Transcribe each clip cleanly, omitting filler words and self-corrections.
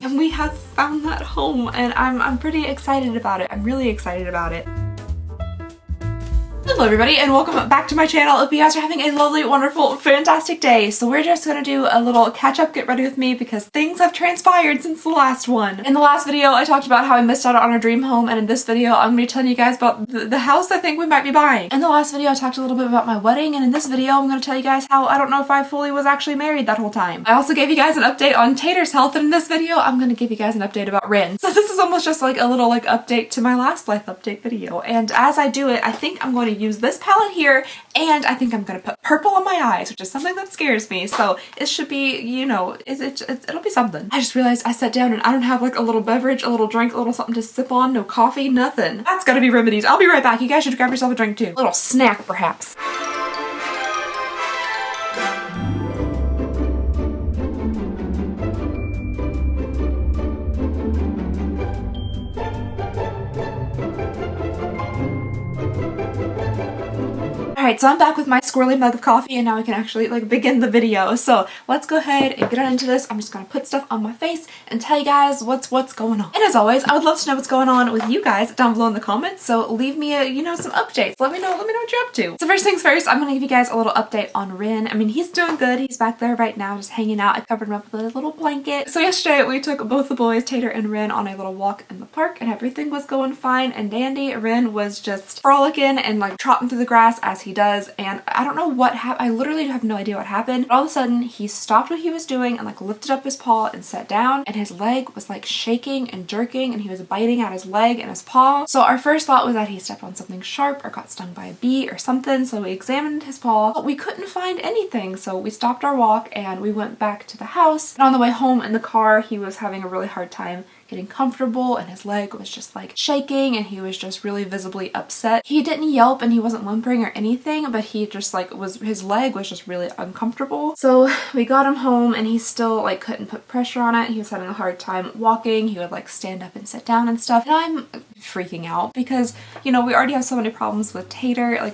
And we have found that home, and I'm pretty excited about it. I'm really excited about it. Hello everybody and welcome back to my channel. Hope you guys are having a lovely, wonderful, fantastic day. So we're just gonna do a little catch up, get ready with me, because things have transpired since the last one. In the last video I talked about how I missed out on our dream home, and in this video I'm gonna be telling you guys about the house I think we might be buying. In the last video I talked a little bit about my wedding, and in this video I'm gonna tell you guys how I don't know if I fully was actually married that whole time. I also gave you guys an update on Tater's health, and in this video I'm gonna give you guys an update about Wren. So this is almost just like a little update to my last life update video, and as I do it I think I'm going to use this palette here, and I think I'm gonna put purple on my eyes, which is something that scares me, so it should be, you know, it'll be something. I just realized I sat down and I don't have like a little beverage, a little drink, a little something to sip on, no coffee, nothing. That's gotta be remedied. I'll be right back. You guys should grab yourself a drink too. A little snack perhaps. Alright, so I'm back with my squirrely mug of coffee, and now we can actually begin the video. So let's go ahead and get on into this. I'm just gonna put stuff on my face and tell you guys what's going on. And as always, I would love to know what's going on with you guys down below in the comments. So leave me some updates. Let me know what you're up to. So first things first, I'm gonna give you guys a little update on Wren. I mean, he's doing good. He's back there right now just hanging out. I covered him up with a little blanket. So yesterday we took both the boys, Tater and Wren, on a little walk in the park, and everything was going fine and dandy. Wren was just frolicking and trotting through the grass as he does, and I don't know what happened. I literally have no idea what happened. But all of a sudden he stopped what he was doing and lifted up his paw and sat down, and his leg was shaking and jerking, and he was biting at his leg and his paw. So our first thought was that he stepped on something sharp or got stung by a bee or something, so we examined his paw, but we couldn't find anything. So we stopped our walk and we went back to the house, and on the way home in the car he was having a really hard time getting comfortable, and his leg was just shaking, and he was just really visibly upset. He didn't yelp and he wasn't whimpering or anything, but he just his leg was just really uncomfortable. So we got him home, and he still couldn't put pressure on it. He was having a hard time walking. He would stand up and sit down and stuff, and I'm freaking out because, you know, we already have so many problems with Tater. I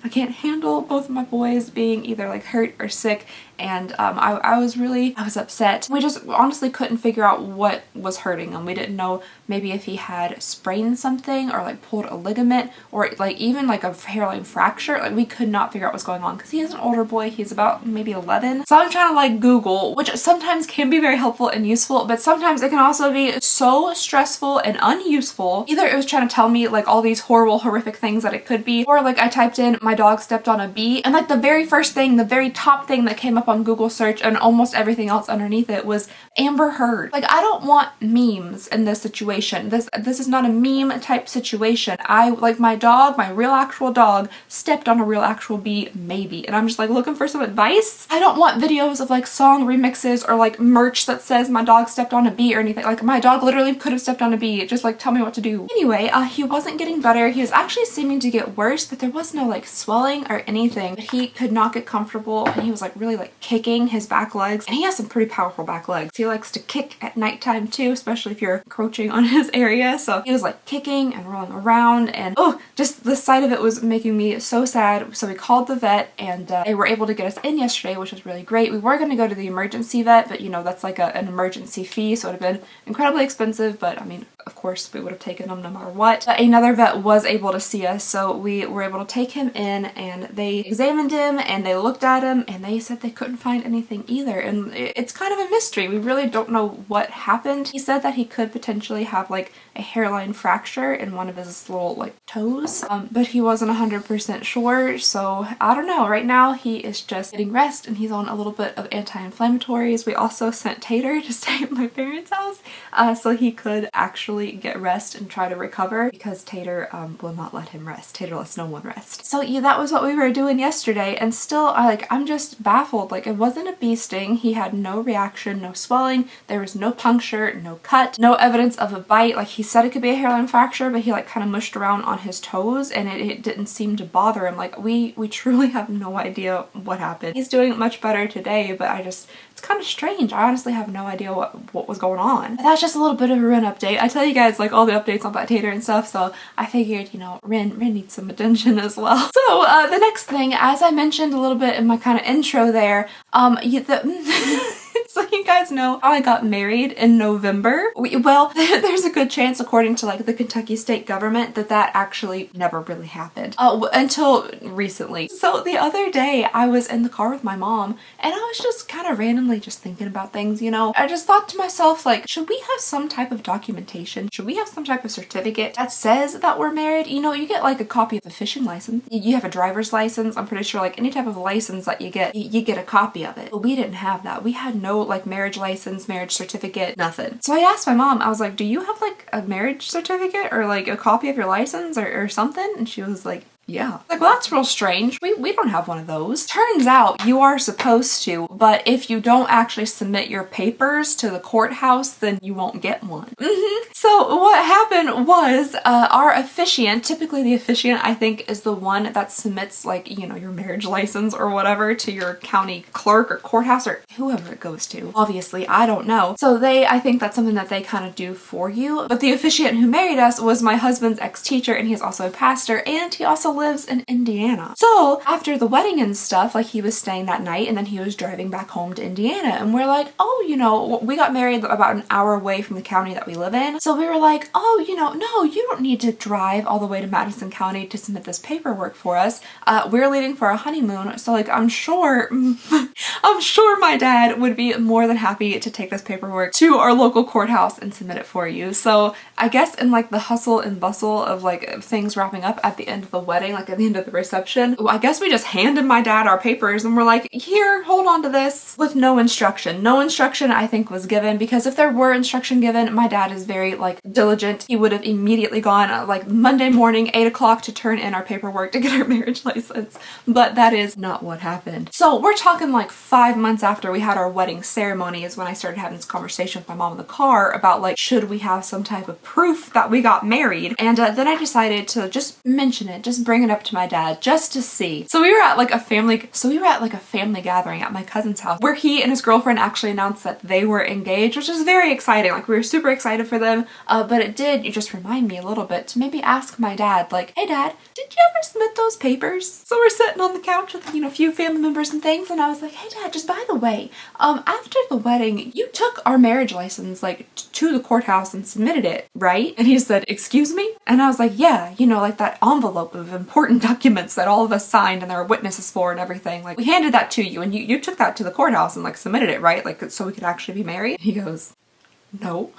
can't handle both of my boys being either hurt or sick, and I was upset. We just honestly couldn't figure out what was hurting him. We didn't know maybe if he had sprained something or pulled a ligament or even a hairline fracture. We could not figure out what's going on because he is an older boy. He's about maybe 11. So I'm trying to Google, which sometimes can be very helpful and useful, but sometimes it can also be so stressful and unuseful. Either it was trying to tell me all these horrible, horrific things that it could be, or I typed in "my dog stepped on a bee," and the very first thing, the very top thing that came up on Google search and almost everything else underneath it was Amber Heard. I don't want memes in this situation. This is not a meme type situation. My dog, my real actual dog, stepped on a real actual bee, maybe, and I'm just looking for some advice. I don't want videos of song remixes or merch that says my dog stepped on a bee or anything. My dog literally could have stepped on a bee. Just tell me what to do. Anyway, he wasn't getting better. He was actually seeming to get worse, but there was no swelling or anything. But he could not get comfortable, and he was really kicking his back legs, and he has some pretty powerful back legs. He likes to kick at nighttime too, especially if you're encroaching on his area. So he was kicking and rolling around, and just the sight of it was making me so sad. So we called the vet, and they were able to get us in yesterday, which was really great. We were going to go to the emergency vet, but you know, that's an emergency fee, so it would have been incredibly expensive, but I mean, of course we would have taken him no matter what. But another vet was able to see us, so we were able to take him in, and they examined him and they looked at him, and they said they couldn't find anything either, and it's kind of a mystery. We really don't know what happened. He said that he could potentially have a hairline fracture in one of his little toes, but he wasn't 100% sure, so I don't know. Right now he is just getting rest, and he's on a little bit of anti-inflammatories. We also sent Tater to stay at my parents' house so he could actually get rest and try to recover, because Tater will not let him rest. Tater lets no one rest. So yeah, that was what we were doing yesterday, and still I'm just baffled. It wasn't a bee sting. He had no reaction, no swelling, there was no puncture, no cut, no evidence of a bite. He said it could be a hairline fracture, but he kind of mushed around on his toes, and it didn't seem to bother him. We truly have no idea what happened. He's doing much better today, but it's kind of strange. I honestly have no idea what was going on. But that's just a little bit of a Wren update. I tell you guys all the updates on that Tater and stuff, so I figured, you know, Wren needs some attention as well. So the next thing, as I mentioned a little bit in my kind of intro there, it's So you guys know how I got married in November? Well, there's a good chance, according to like the Kentucky state government, that that actually never really happened until recently. So the other day I was in the car with my mom and I was just kind of randomly just thinking about things, you know. I just thought to myself, like, should we have some type of documentation? Should we have some type of certificate that says that we're married? You know, you get like a copy of a fishing license. You have a driver's license. I'm pretty sure like any type of license that you get a copy of it. But we didn't have that. We had no like marriage license, marriage certificate, nothing. So I asked my mom, I was like, do you have like a marriage certificate or like a copy of your license or something? And she was like, yeah. Like, well, that's real strange. We don't have one of those. Turns out you are supposed to, but if you don't actually submit your papers to the courthouse, then you won't get one. So what happened was our officiant, typically the officiant I think is the one that submits like, you know, your marriage license or whatever to your county clerk or courthouse or whoever it goes to. Obviously, I don't know. So I think that's something that they kind of do for you. But the officiant who married us was my husband's ex-teacher, and he's also a pastor, and he also lives in Indiana. So after the wedding and stuff, like he was staying that night and then he was driving back home to Indiana, and we're like, oh, you know, we got married about an hour away from the county that we live in. So we were like, oh, you know, no, you don't need to drive all the way to Madison County to submit this paperwork for us. We're leaving for a honeymoon. So like, I'm sure my dad would be more than happy to take this paperwork to our local courthouse and submit it for you. So I guess in like the hustle and bustle of like things wrapping up at the end of the wedding, like at the end of the reception, I guess we just handed my dad our papers and we're like, here, hold on to this, with no instruction. No instruction I think was given, because if there were instruction given, my dad is very like diligent. He would have immediately gone like Monday morning, 8 o'clock to turn in our paperwork to get our marriage license. But that is not what happened. So we're talking like 5 months after we had our wedding ceremony is when I started having this conversation with my mom in the car about like, should we have some type of proof that we got married? And then I decided to just mention it, just bring it up to my dad just to see. So we were at like a family gathering at my cousin's house where he and his girlfriend actually announced that they were engaged, which is very exciting. Like, we were super excited for them, but it did just remind me a little bit to maybe ask my dad, like, hey dad, did you ever submit those papers? So we're sitting on the couch with, you know, a few family members and things, and I was like, hey dad, just by the way, after the wedding, you took our marriage license like to the courthouse and submitted it, right? And he said, excuse me? And I was like, yeah, you know, like that envelope of important documents that all of us signed and there were witnesses for and everything. Like, we handed that to you and you took that to the courthouse and like submitted it, right? Like, so we could actually be married. And he goes, no.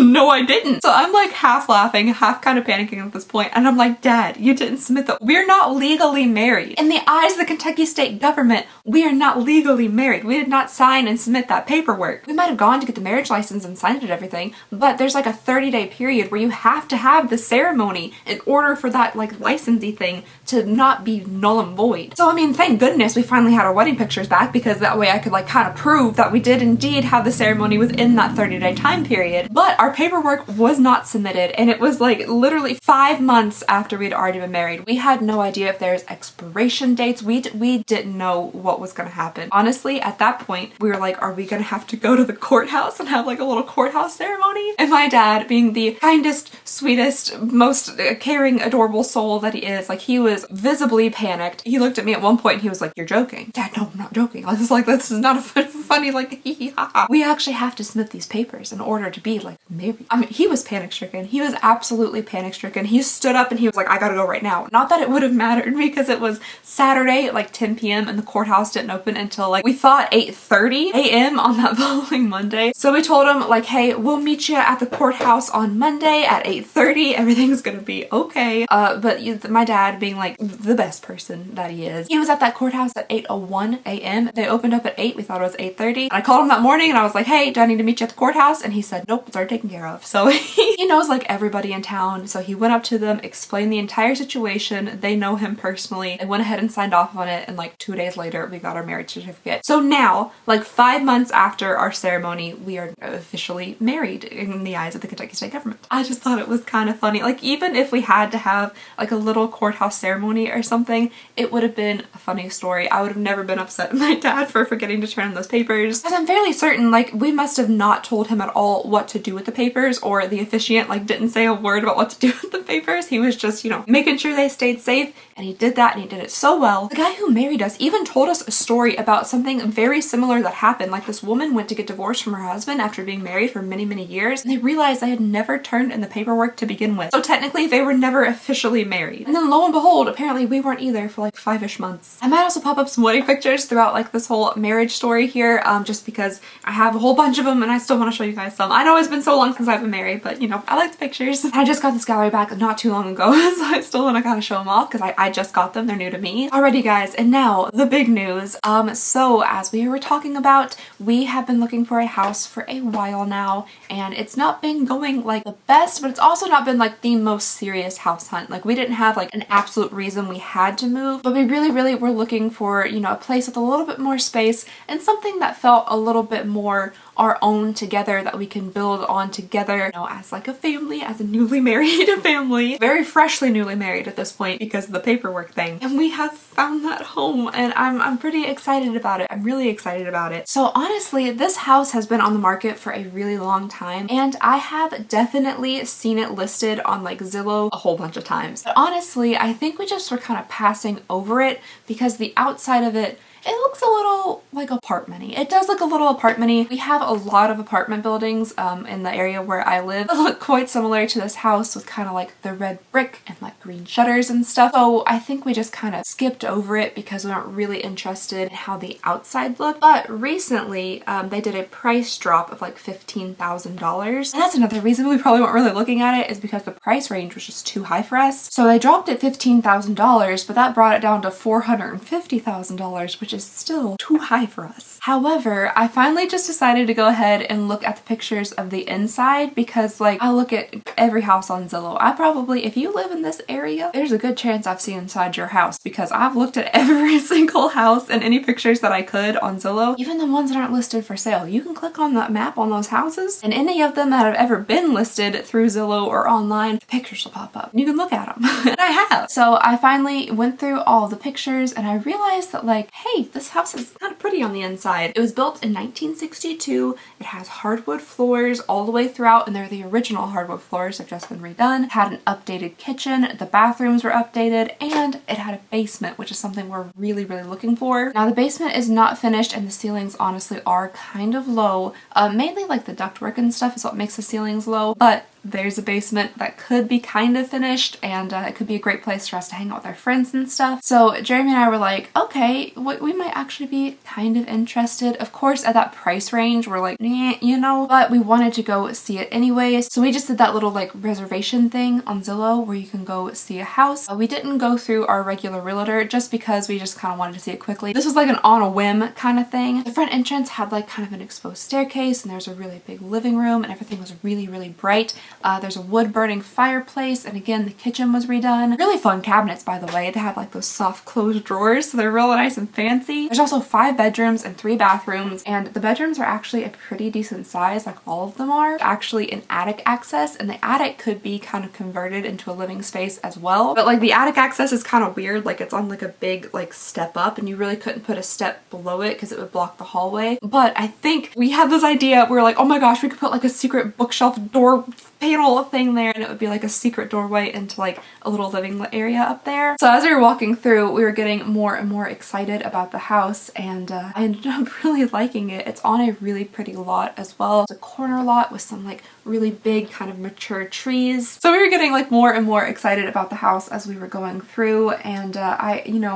No, I didn't. So I'm like half laughing, half kind of panicking at this point, and I'm like, Dad, you didn't submit that. We're not legally married. In the eyes of the Kentucky state government, we are not legally married. We did not sign and submit that paperwork. We might have gone to get the marriage license and signed it and everything, but there's like a 30-day period where you have to have the ceremony in order for that like licensee thing to not be null and void. So I mean, thank goodness we finally had our wedding pictures back, because that way I could like kind of prove that we did indeed have the ceremony within that 30-day time period. But our paperwork was not submitted, and it was like literally 5 months after we'd already been married. We had no idea if there's expiration dates. We didn't know what was gonna happen. Honestly, at that point, we were like, are we gonna have to go to the courthouse and have like a little courthouse ceremony? And my dad, being the kindest, sweetest, most caring, adorable soul that he is, like, he was visibly panicked. He looked at me at one point and he was like, you're joking. Dad, no, I'm not joking. I was like, this is not a funny, like, hee hee ha ha. We actually have to submit these papers in order to be like married. I mean, he was panic stricken. He was absolutely panic stricken. He stood up and he was like, I gotta go right now. Not that it would have mattered, because it was Saturday at like 10 p.m. and the courthouse didn't open until like, we thought 8:30 a.m. on that following Monday. So we told him like, hey, we'll meet you at the courthouse on Monday at 8:30. Everything's gonna be okay. But my dad, being like the best person that he is, he was at that courthouse at 8:01 a.m. They opened up at 8. We thought it was 8:30. And I called him that morning and I was like, hey, do I need to meet you at the courthouse? And he said, nope, it's already taken care of. So he knows like everybody in town. So he went up to them, explained the entire situation. They know him personally. They went ahead and signed off on it. And like 2 days later, we got our marriage certificate. So now, like 5 months after our ceremony, we are officially married in the eyes of the Kentucky state government. I just thought it was kind of funny. Like, even if we had to have like a little courthouse ceremony or something, it would have been a funny story. I would have never been upset at my dad for forgetting to turn in those papers, because I'm fairly certain like we must have not told told him at all what to do with the papers, or the officiant like didn't say a word about what to do with the papers. He was just, you know, making sure they stayed safe, and he did that, and he did it so well. The guy who married us even told us a story about something very similar that happened. Like, this woman went to get divorced from her husband after being married for many, many years, and they realized they had never turned in the paperwork to begin with. So technically they were never officially married. And then lo and behold, apparently we weren't either for like 5-ish months. I might also pop up some wedding pictures throughout like this whole marriage story here, just because I have a whole bunch of them and I still want to show you guys some. I know it's been so long since I've been married, but you know, I like the pictures. I just got this gallery back not too long ago, so I still want to kind of show them off because I just got them. They're new to me. Alrighty guys, and now the big news. So as we were talking about, we have been looking for a house for a while now, and it's not been going like the best, but it's also not been like the most serious house hunt. Like, we didn't have like an absolute reason we had to move, but we really were looking for, you know, a place with a little bit more space and something that felt a little bit more our own together, that we can build on together, you know, as like a family, as a newly married family. Very freshly newly married at this point because of the paperwork thing. And we have found that home, and I'm pretty excited about it. I'm really excited about it. So honestly, this house has been on the market for a really long time, and I have definitely seen it listed on like Zillow a whole bunch of times. But honestly, I think we just were kind of passing over it because the outside of it looks a little like apartment-y. It does look a little apartment-y. We have a lot of apartment buildings in the area where I live that look quite similar to this house, with kind of like the red brick and like green shutters and stuff. So I think we just kind of skipped over it because we weren't really interested in how the outside looked. But recently they did a price drop of like $15,000. And that's another reason we probably weren't really looking at it, is because the price range was just too high for us. So they dropped it $15,000, but that brought it down to $450,000, which is still too high for us. However, I finally just decided to go ahead and look at the pictures of the inside, because like, I look at every house on Zillow. I probably, if you live in this area, there's a good chance I've seen inside your house, because I've looked at every single house and any pictures that I could on Zillow, even the ones that aren't listed for sale. You can click on that map on those houses, and any of them that have ever been listed through Zillow or online, the pictures will pop up and you can look at them. And I have. So I finally went through all the pictures, and I realized that like, hey, this house is kind of pretty on the inside. It was built in 1962. It has hardwood floors all the way throughout, and they're the original hardwood floors. They've just been redone. It had an updated kitchen. The bathrooms were updated, and it had a basement, which is something we're really looking for. Now, the basement is not finished, and the ceilings honestly are kind of low. Mainly like the ductwork and stuff is what makes the ceilings low, but there's a basement that could be kind of finished, and it could be a great place for us to hang out with our friends and stuff. So Jeremy and I were like, okay, we might actually be kind of interested. Of course, at that price range, we're like, nah, you know, but we wanted to go see it anyways. So we just did that little like reservation thing on Zillow where you can go see a house. We didn't go through our regular realtor just because we just kind of wanted to see it quickly. This was like an on a whim kind of thing. The front entrance had like kind of an exposed staircase, and there's a really big living room, and everything was really bright. There's a wood burning fireplace, and again, the kitchen was redone. Really fun cabinets, by the way. They have like those soft closed drawers, so they're real nice and fancy. There's also 5 bedrooms and 3 bathrooms, and the bedrooms are actually a pretty decent size, like all of them are. Actually an attic access, and the attic could be kind of converted into a living space as well. But like, the attic access is kind of weird. Like, it's on like a big like step up, and you really couldn't put a step below it because it would block the hallway. But I think we had this idea. We were like, oh my gosh, we could put like a secret bookshelf door panel thing there, and it would be like a secret doorway into like a little living area up there. So as we were walking through, we were getting more and more excited about the house, and I ended up really liking it. It's on a really pretty lot as well. It's a corner lot with some like really big kind of mature trees. So we were getting like more and more excited about the house as we were going through, and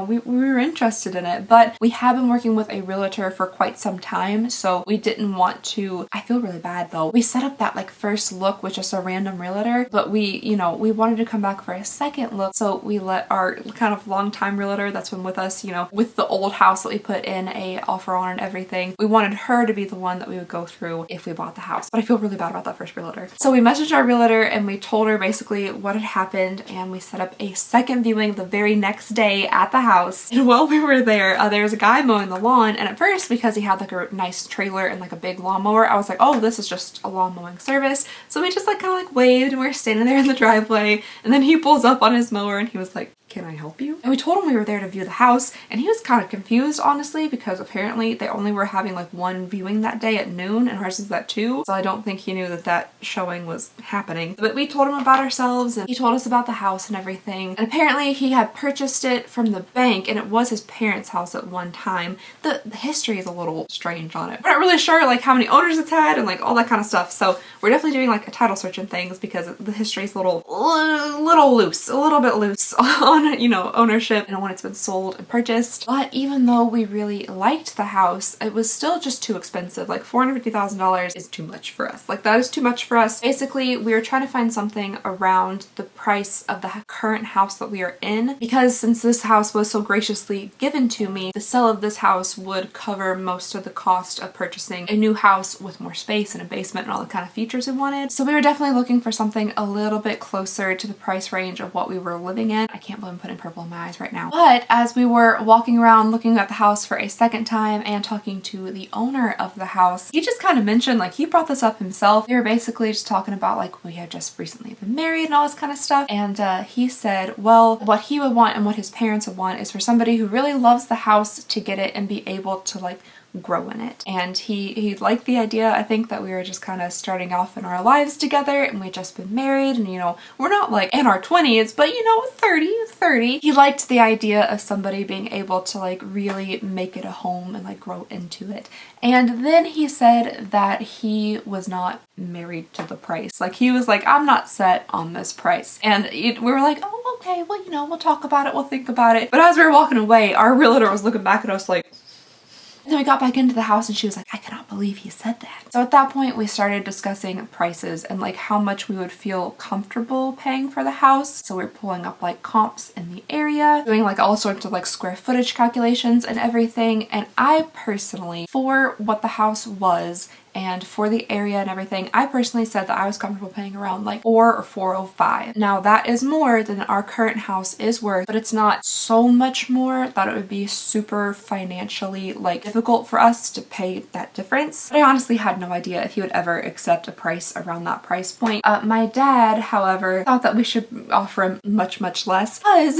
we were interested in it, but we have been working with a realtor for quite some time, so we didn't want to. I feel really bad though. We set up that like first look with just a random realtor, but we wanted to come back for a second look, so we let our kind of long-time realtor that's been with us, with the old house that we put in a offer on and everything, we wanted her to be the one that we would go through if we bought the house. But I feel really bad about that first realtor. So we messaged our realtor and we told her basically what had happened, and we set up a second viewing the very next day at the house. And while we were there, there was a guy mowing the lawn, and at first, because he had like a nice trailer and like a big lawnmower, I was like, oh, this is just a lawn mowing service. So we just like kind kind of like waved and we were standing there in the driveway, and then he pulls up on his mower and he was like, "Can I help you?" And we told him we were there to view the house, and he was kind of confused, honestly, because apparently they only were having like one viewing that day at noon and ours is at 2, so I don't think he knew that that showing was happening. But we told him about ourselves and he told us about the house and everything, and apparently he had purchased it from the bank and it was his parents' house at one time. The history is a little strange on it. We're not really sure like how many owners it's had and like all that kind of stuff, so we're definitely doing like a title search and things because the history is a little loose, a little bit loose on, you know, ownership and when it's been sold and purchased. But even though we really liked the house, it was still just too expensive. Like $450,000 is too much for us. Like that is too much for us. Basically, we were trying to find something around the price of the current house that we are in, because since this house was so graciously given to me, the sale of this house would cover most of the cost of purchasing a new house with more space and a basement and all the kind of features we wanted. So we were definitely looking for something a little bit closer to the price range of what we were living in. I can't believe I'm putting purple in my eyes right now. But as we were walking around looking at the house for a second time and talking to the owner of the house, he just kind of mentioned, like, he brought this up himself. They were basically just talking about like we had just recently been married and all this kind of stuff, and he said, well, what he would want and what his parents would want is for somebody who really loves the house to get it and be able to like grow in it. And he liked the idea, I think, that we were just kind of starting off in our lives together and we'd just been married and, you know, we're not like in our 20s, but you know, 30. He liked the idea of somebody being able to like really make it a home and like grow into it. And then he said that he was not married to the price. Like he was like, I'm not set on this price. And we were like, oh, okay, well, you know, we'll talk about it, we'll think about it. But as we were walking away, our realtor was looking back at us like, and then we got back into the house and she was like, I cannot believe he said that. So at that point we started discussing prices and like how much we would feel comfortable paying for the house. So we're pulling up like comps in the area, doing like all sorts of like square footage calculations and everything. And I personally, for what the house was and for the area and everything, I personally said that I was comfortable paying around like 4 or 405. Now that is more than our current house is worth, but it's not so much more that it would be super financially like difficult for us to pay that difference. But I honestly had no idea if he would ever accept a price around that price point. My dad, however, thought that we should offer him much less, because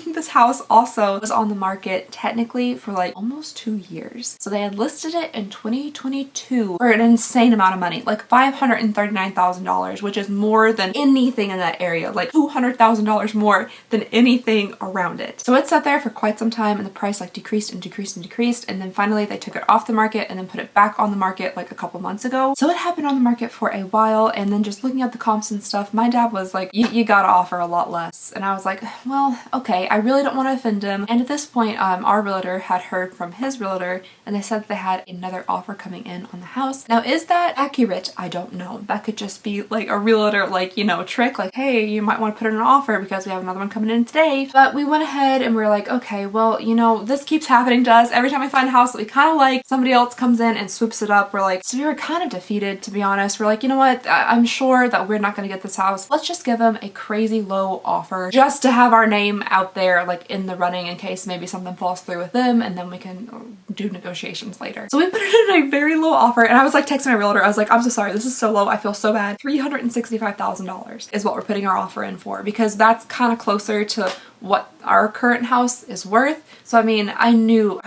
this house also was on the market technically for like almost 2 years. So they had listed it in 2022 for an insane amount of money, like $539,000, which is more than anything in that area, like $200,000 more than anything around it. So it sat there for quite some time and the price like decreased and decreased and decreased, and then finally they took it off the market and then put it back on the market like a couple months ago. So it had been on the market for a while, and then just looking at the comps and stuff, my dad was like, you gotta offer a lot less. And I was like, well, okay, I really don't want to offend him. And at this point, our realtor had heard from his realtor and they said that they had another offer coming in on the house. Now, is that accurate? I don't know. That could just be like a realtor, like, you know, trick, like, hey, you might want to put in an offer because we have another one coming in today. But we went ahead and we were like, okay, well, you know, this keeps happening to us. Every time we find a house that we kind of like, somebody else comes in and swoops it up. We're like, so we were kind of defeated, to be honest. We're like, you know what? I'm sure that we're not going to get this house. Let's just give them a crazy low offer just to have our name out there, like in the running in case maybe something falls through with them, and then we can do negotiations later. So we put it in a very low offer, and I was like texting my realtor, I was like, I'm so sorry, this is so low, I feel so bad. $365,000 is what we're putting our offer in for, because that's kind of closer to what our current house is worth. So I mean, I knew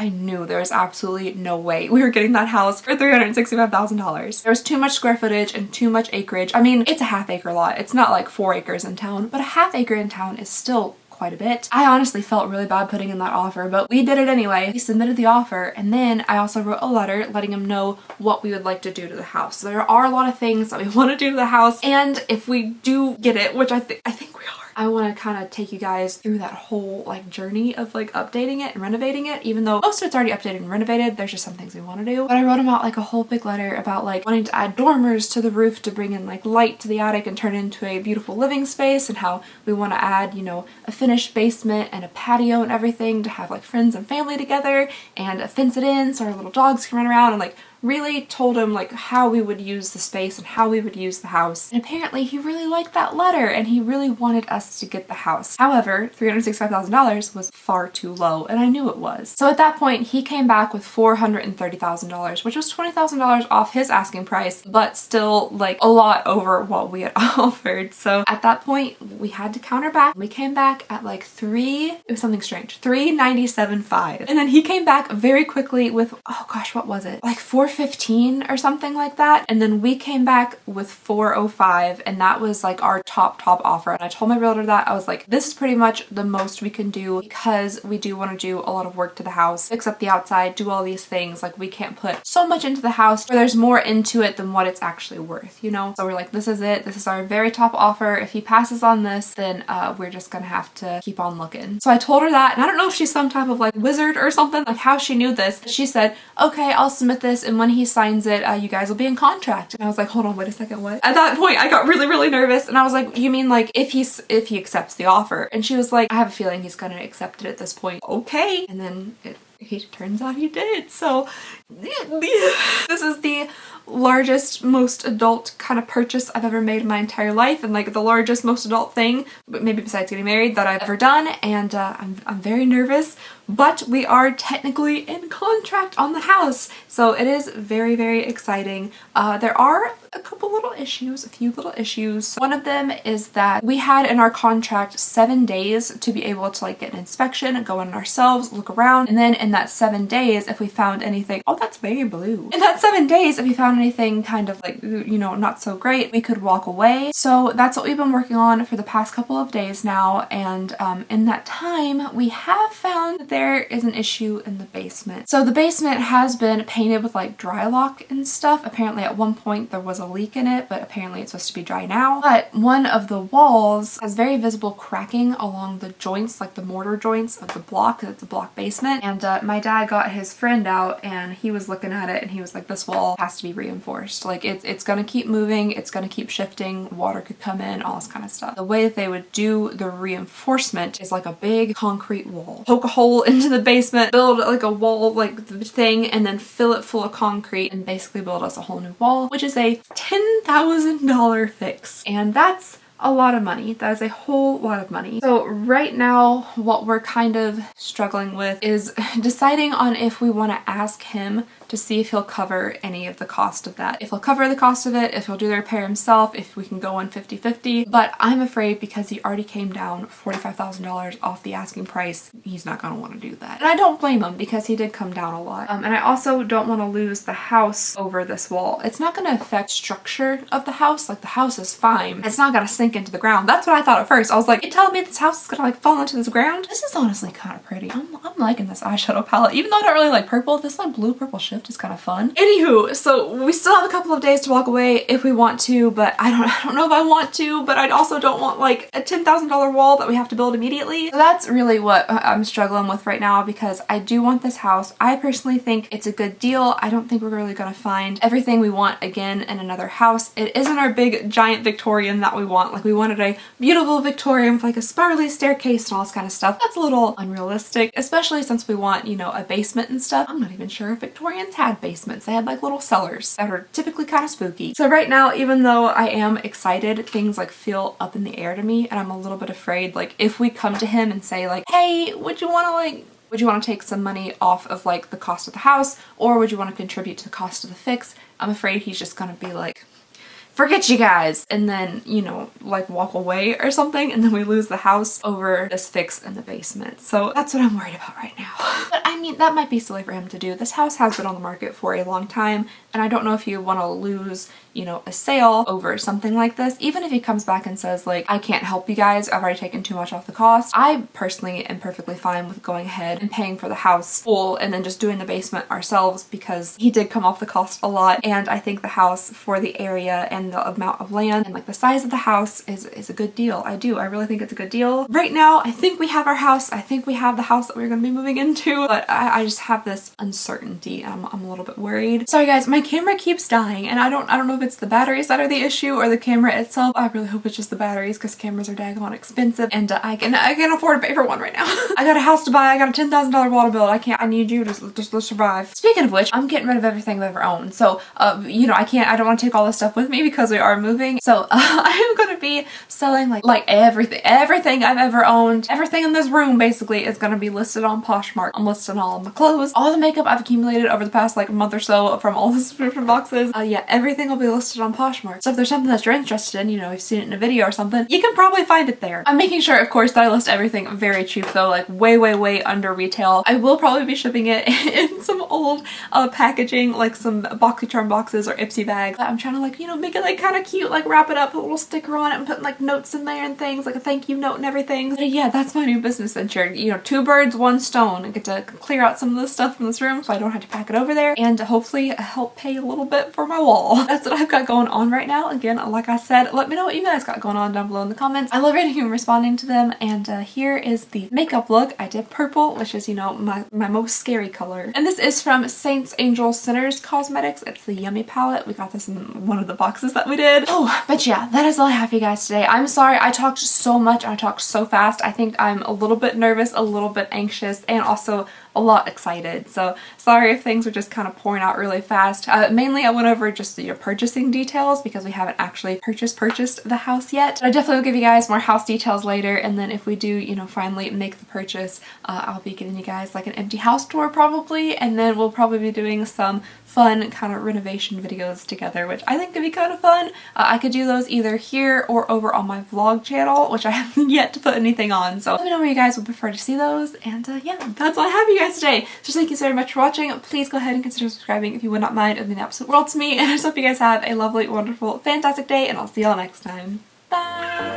there was absolutely no way we were getting that house for $365,000. There was too much square footage and too much acreage. I mean, it's a half-acre lot. It's not like 4 acres in town, but a half-acre in town is still quite a bit. I honestly felt really bad putting in that offer, but we did it anyway. We submitted the offer, and then I also wrote a letter letting him know what we would like to do to the house. So there are a lot of things that we want to do to the house, and if we do get it, which I think we are, I want to kind of take you guys through that whole like journey of like updating it and renovating it. Even though most of it's already updated and renovated, there's just some things we want to do. But I wrote him out like a whole big letter about like wanting to add dormers to the roof to bring in like light to the attic and turn it into a beautiful living space, and how we want to add, you know, a finished basement and a patio and everything to have like friends and family together, and fence it in so our little dogs can run around, and like really told him like how we would use the space and how we would use the house. And apparently he really liked that letter and he really wanted us to get the house. However, $365,000 was far too low, and I knew it was. So at that point, he came back with $430,000, which was $20,000 off his asking price, but still like a lot over what we had offered. So at that point, we had to counter back. We came back at like it was something strange, $397,500. And then he came back very quickly with, oh gosh, what was it? Like $415 or something like that. And then we came back with $405, and that was like our top offer. And I told my realtor that I was like, this is pretty much the most we can do because we do want to do a lot of work to the house, fix up the outside, do all these things. Like we can't put so much into the house where there's more into it than what it's actually worth, you know? So we're like, this is it. This is our very top offer. If he passes on this, then we're just gonna have to keep on looking. So I told her that, and I don't know if she's some type of like wizard or something, like how she knew this. She said, okay, I'll submit this, and when he signs it, you guys will be in contract. And I was like, hold on, wait a second, what? At that point, I got really nervous, and I was like, you mean like if he accepts the offer? And she was like, I have a feeling he's gonna accept it at this point. Okay. And then he turns out he did. So this is the largest, most adult kind of purchase I've ever made in my entire life, and like the largest, most adult thing, but maybe besides getting married, that I've ever done. And I'm very nervous, but we are technically in contract on the house, so it is very exciting. There are a few little issues. One of them is that we had in our contract 7 days to be able to like get an inspection, go in ourselves, look around, and then in that 7 days, if we found anything, oh, that's very blue. In that 7 days, if we found anything kind of like, you know, not so great, we could walk away. So that's what we've been working on for the past couple of days now, and in that time, we have found that there is an issue in the basement. So the basement has been painted with like dry lock and stuff. Apparently at one point there was a leak in it, but apparently it's supposed to be dry now. But one of the walls has very visible cracking along the joints, like the mortar joints of the block, because it's a block basement. And my dad got his friend out and he was looking at it and he was like, this wall has to be reinforced. Like it's gonna keep moving, it's gonna keep shifting, water could come in, all this kind of stuff. The way that they would do the reinforcement is like a big concrete wall. Poke a hole into the basement, build like a wall like thing, and then fill it full of concrete and basically build us a whole new wall, which is a $10,000 fix. And that's a lot of money. That is a whole lot of money. So right now, what we're kind of struggling with is deciding on if we want to ask him to see if he'll cover any of the cost of that. If he'll cover the cost of it, if he'll do the repair himself, if we can go in 50-50. But I'm afraid because he already came down $45,000 off the asking price, he's not gonna want to do that. And I don't blame him because he did come down a lot. And I also don't want to lose the house over this wall. It's not gonna affect structure of the house. Like the house is fine. It's not gonna sink into the ground. That's what I thought at first. I was like, you telling me this house is gonna like fall into this ground? This is honestly kind of pretty. I'm liking this eyeshadow palette. Even though I don't really like purple, this like blue purple shift is kind of fun. Anywho, so we still have a couple of days to walk away if we want to, but I don't know if I want to, but I also don't want like a $10,000 wall that we have to build immediately. So that's really what I'm struggling with right now, because I do want this house. I personally think it's a good deal. I don't think we're really gonna find everything we want again in another house. It isn't our big giant Victorian that we want. Like we wanted a beautiful Victorian with like a spirally staircase and all this kind of stuff. That's a little unrealistic, especially since we want, you know, a basement and stuff. I'm not even sure if Victorians had basements. They had like little cellars that are typically kind of spooky. So right now, even though I am excited, things like feel up in the air to me, and I'm a little bit afraid, like if we come to him and say like, hey, would you want to take some money off of like the cost of the house, or would you want to contribute to the cost of the fix? I'm afraid he's just gonna be like, forget you guys, and then, you know, like walk away or something, and then we lose the house over this fix in the basement. So that's what I'm worried about right now. But I mean, that might be silly for him to do. This house has been on the market for a long time, and I don't know if you want to lose, you know, a sale over something like this. Even if he comes back and says like, I can't help you guys, I've already taken too much off the cost. I personally am perfectly fine with going ahead and paying for the house full and then just doing the basement ourselves, because he did come off the cost a lot, and I think the house for the area and the amount of land and like the size of the house is a good deal. I really think it's a good deal. Right now, I think we have our house. I think we have the house that we're gonna be moving into, but I just have this uncertainty, and I'm a little bit worried. Sorry guys, my camera keeps dying, and I don't know if it's the batteries that are the issue or the camera itself. I really hope it's just the batteries because cameras are daggone expensive, and I can afford to pay for one right now. I got a house to buy. I got a $10,000 water bill. I need you to just survive. Speaking of which, I'm getting rid of everything I've ever owned. So, you know, I don't want to take all this stuff with me because we are moving. So I am going to be selling like everything I've ever owned. Everything in this room basically is going to be listed on Poshmark. I'm listing all of my clothes, all the makeup I've accumulated over the past like month or so from all the subscription boxes. Yeah, everything will be listed on Poshmark. So if there's something that you're interested in, you know, you've seen it in a video or something, you can probably find it there. I'm making sure, of course, that I list everything very cheap though, like way under retail. I will probably be shipping it in some old packaging, like some BoxyCharm boxes or Ipsy bags. I'm trying to like, you know, make it like kind of cute, like wrap it up, put a little sticker on it and put like notes in there and things, like a thank you note and everything. But yeah, that's my new business venture. You know, 2 birds, 1 stone. I get to clear out some of this stuff from this room so I don't have to pack it over there, and hopefully help pay a little bit for my wall. That's what I've got going on right now. Again, like I said, let me know what you guys got going on down below in the comments. I love reading and responding to them. And here is the makeup look. I did purple, which is, you know, my most scary color. And this is from Saints, Angels, Sinners Cosmetics. It's the Yummy palette. We got this in one of the boxes that we did. Oh, but yeah, that is all I have for you guys today. I'm sorry I talked so much. I talked so fast. I think I'm a little bit nervous, a little bit anxious, and also a lot excited. So sorry if things are just kind of pouring out really fast. Mainly I went over just your purchasing details because we haven't actually purchased the house yet. I definitely will give you guys more house details later, and then if we do, you know, finally make the purchase, I'll be getting you guys like an empty house tour probably, and then we'll probably be doing some fun kind of renovation videos together, which I think could be kind of fun. I could do those either here or over on my vlog channel, which I haven't yet to put anything on. So let me know where you guys would prefer to see those, and yeah, that's all I have you guys today. So thank you so very much for watching. Please go ahead and consider subscribing if you would not mind. It would mean the absolute world to me, and I just hope you guys have a lovely, wonderful, fantastic day, and I'll see y'all next time. Bye!